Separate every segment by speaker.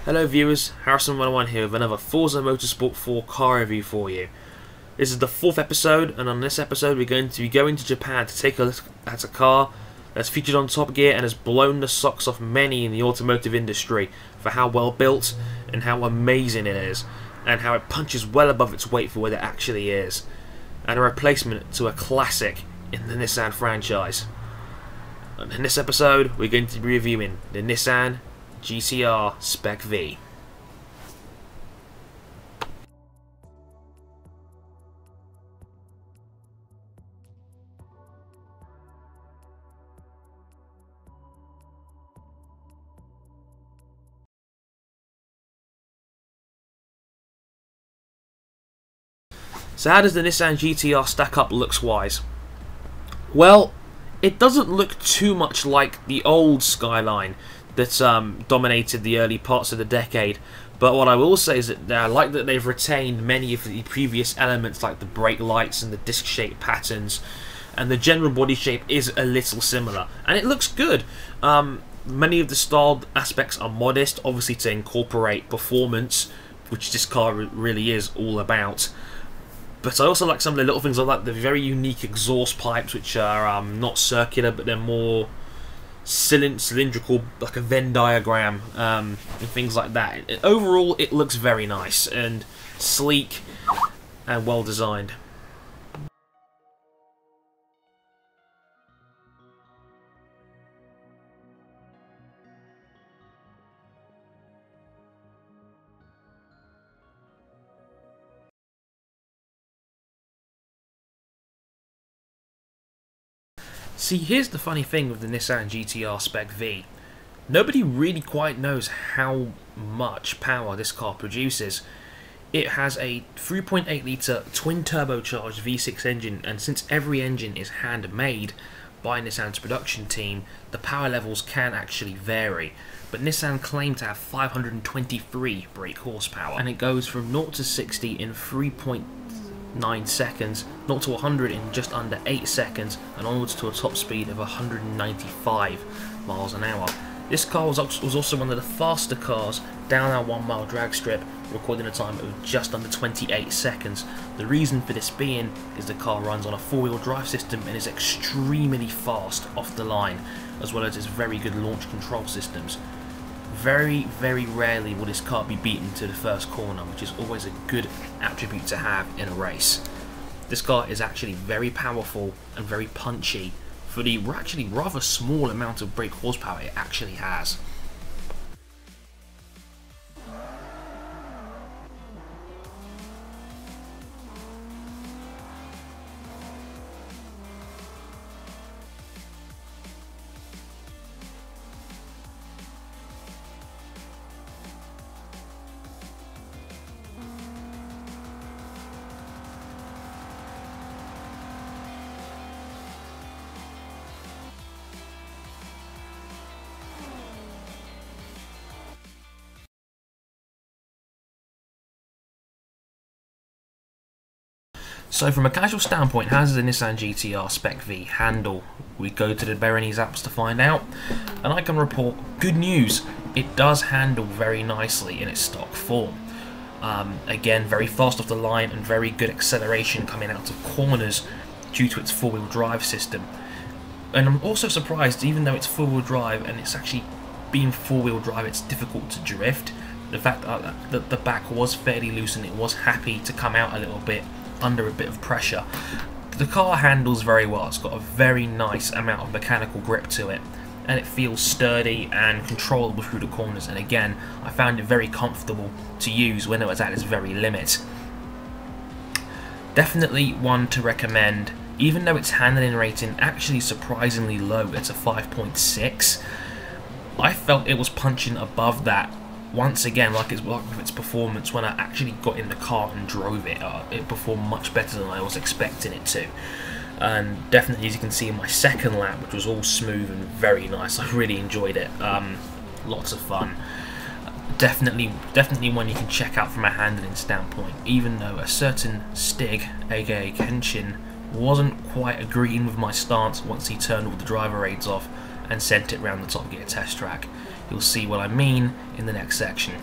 Speaker 1: Hello viewers, Harrison101 here with another Forza Motorsport 4 car review for you. This is the 4th episode, and on this episode we're going to be going to Japan to take a look at a car that's featured on Top Gear and has blown the socks off many in the automotive industry for how well built and how amazing it is, and how it punches well above its weight for what it actually is, and a replacement to a classic in the Nissan franchise. And in this episode we're going to be reviewing the Nissan GT-R SpecV. So how does the Nissan GT-R stack up looks-wise? Well, it doesn't look too much like the old Skyline that dominated the early parts of the decade, but what I will say is that I like that they've retained many of the previous elements like the brake lights and the disc shape patterns, and the general body shape is a little similar and it looks good. Many of the styled aspects are modest, obviously to incorporate performance, which this car really is all about. But I also like some of the little things. I like the very unique exhaust pipes, which are not circular, but they're more cylindrical, like a Venn diagram, and things like that. Overall, it looks very nice and sleek and well designed. See, here's the funny thing with the Nissan GT-R SpecV. Nobody really quite knows how much power this car produces. It has a 3.8 litre twin turbocharged V6 engine, and since every engine is handmade by Nissan's production team, the power levels can actually vary. But Nissan claim to have 523 brake horsepower, and it goes from 0 to 60 in 3.9 seconds, 0 to 100 in just under 8 seconds, and onwards to a top speed of 195 miles an hour. This car was also one of the faster cars down our 1 mile drag strip, recording a time of just under 28 seconds. The reason for this being is the car runs on a 4-wheel drive system and is extremely fast off the line, as well as its very good launch control systems. Very, very rarely will this car be beaten to the first corner, which is always a good attribute to have in a race. This car is actually very powerful and very punchy for the actually rather small amount of brake horsepower it actually has. So from a casual standpoint, how does the Nissan GT-R SpecV handle? We go to the Berenice apps to find out, and I can report good news. It does handle very nicely in its stock form. Again, very fast off the line and very good acceleration coming out of corners due to its 4-wheel drive system. And I'm also surprised, even though it's 4-wheel drive and it's actually being 4-wheel drive, it's difficult to drift. The fact that the back was fairly loose and it was happy to come out a little bit under a bit of pressure. The car handles very well. It's got a very nice amount of mechanical grip to it, and it feels sturdy and controllable through the corners, and again I found it very comfortable to use when it was at its very limit. Definitely one to recommend, even though its handling rating actually surprisingly low. It's a 5.6. I felt it was punching above that once again, like its performance. When I actually got in the car and drove it, it performed much better than I was expecting it to. And definitely, as you can see in my second lap, which was all smooth and very nice, I really enjoyed it. Lots of fun. Definitely one you can check out from a handling standpoint, even though a certain Stig, aka Kenshin, wasn't quite agreeing with my stance once he turned all the driver aids off and sent it around the Top Gear test track. You'll see what I mean in the next section.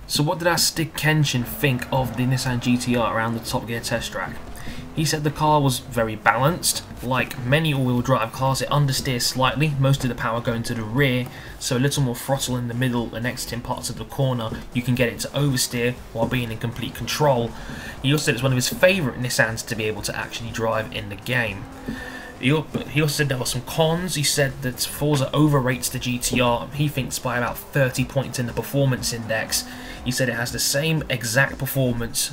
Speaker 1: So what did our Stig Kenshin think of the Nissan GT-R around the Top Gear test track? He said the car was very balanced. Like many all-wheel drive cars, it understeers slightly, most of the power going to the rear, so a little more throttle in the middle and exiting parts of the corner, you can get it to oversteer while being in complete control. He also said it's one of his favourite Nissans to be able to actually drive in the game. He also said there were some cons. He said that Forza overrates the GT-R. He thinks by about 30 points in the performance index. He said it has the same exact performance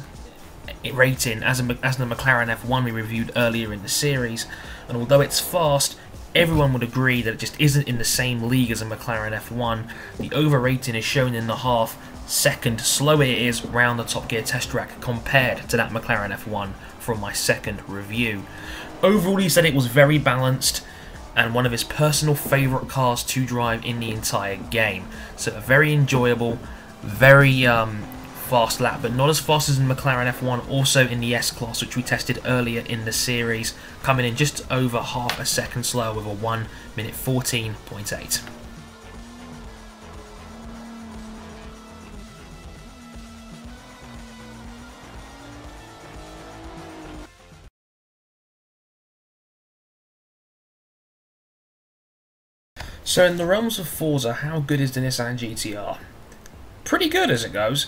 Speaker 1: rating as the McLaren F1 we reviewed earlier in the series, and although it's fast, everyone would agree that it just isn't in the same league as a McLaren F1. The overrating is shown in the half-second slower it is round the Top Gear test track compared to that McLaren F1 from my second review. Overall, he said it was very balanced and one of his personal favourite cars to drive in the entire game. So very enjoyable, very fast lap, but not as fast as in McLaren F1, also in the S-Class, which we tested earlier in the series, coming in just over half a second slower with a 1 minute 14.8. So in the realms of Forza, how good is the Nissan GT-R? Pretty good as it goes.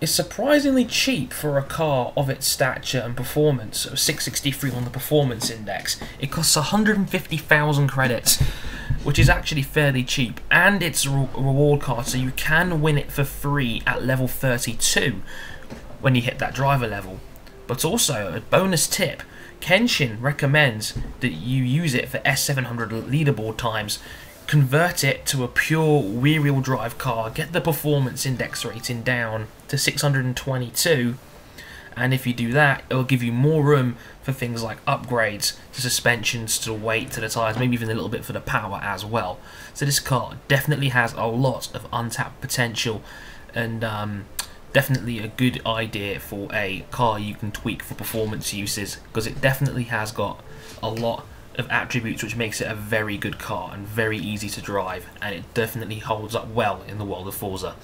Speaker 1: It's surprisingly cheap for a car of its stature and performance, so 663 on the performance index. It costs 150,000 credits, which is actually fairly cheap, and it's a reward card, so you can win it for free at level 32 when you hit that driver level. But also, a bonus tip, Kenshin recommends that you use it for S700 leaderboard times. Convert it to a pure rear-wheel drive car, get the performance index rating down to 622, and if you do that, it'll give you more room for things like upgrades to suspensions, to the weight, to the tyres, maybe even a little bit for the power as well. So this car definitely has a lot of untapped potential, and definitely a good idea for a car you can tweak for performance uses, because it definitely has got a lot of attributes which makes it a very good car and very easy to drive, and it definitely holds up well in the world of Forza.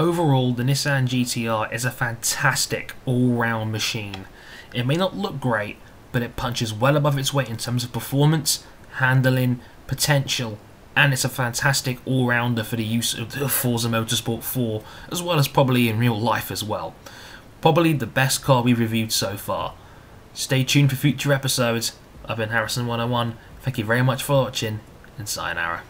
Speaker 1: Overall, the Nissan GT-R is a fantastic all-round machine. It may not look great, but it punches well above its weight in terms of performance, handling, potential, and it's a fantastic all-rounder for the use of the Forza Motorsport 4, as well as probably in real life as well. Probably the best car we've reviewed so far. Stay tuned for future episodes. I've been Harrison101. Thank you very much for watching, and sayonara.